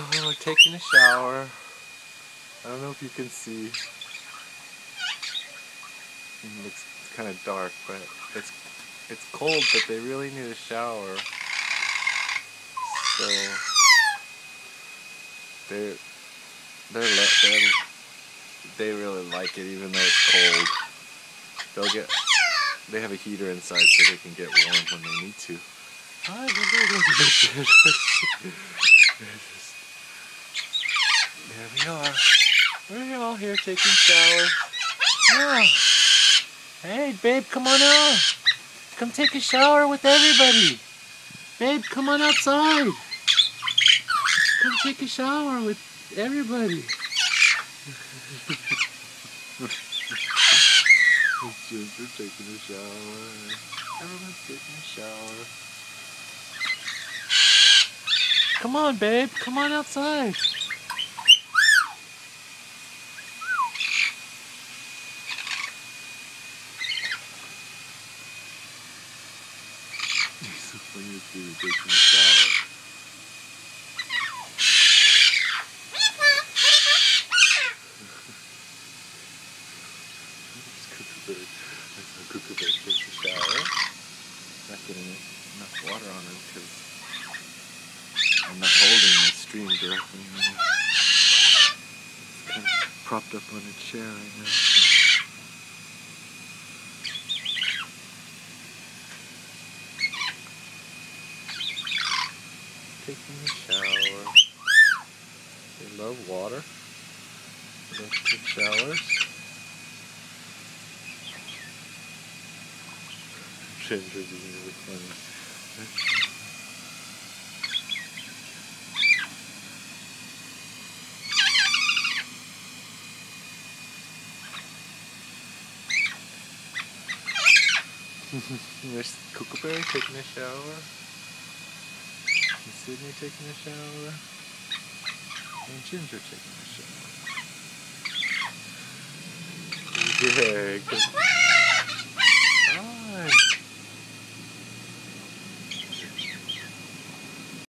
Oh, we're taking a shower. I don't know if you can see. It looks kind of dark, but it's cold, but they really need a shower. So they really like it, even though it's cold. They have a heater inside so they can get warm when they need to. There we are. We're all here taking showers. Yeah. Hey, babe, come on out. Come take a shower with everybody. Babe, come on outside. Come take a shower with everybody. We're taking a shower. Everyone's taking a shower. Come on, babe. Come on outside. You're so funny to see you taking a shower. That's how Kookaburra takes a shower. Not getting enough water on her because I'm not holding the stream directly. It's kind of propped up on a chair right now. So. Taking a shower. They love water. They love to take showers. Ginger's really funny. There's Kookaburra taking a shower. And Sydney taking a shower. And Ginger taking a shower. Yeah, good.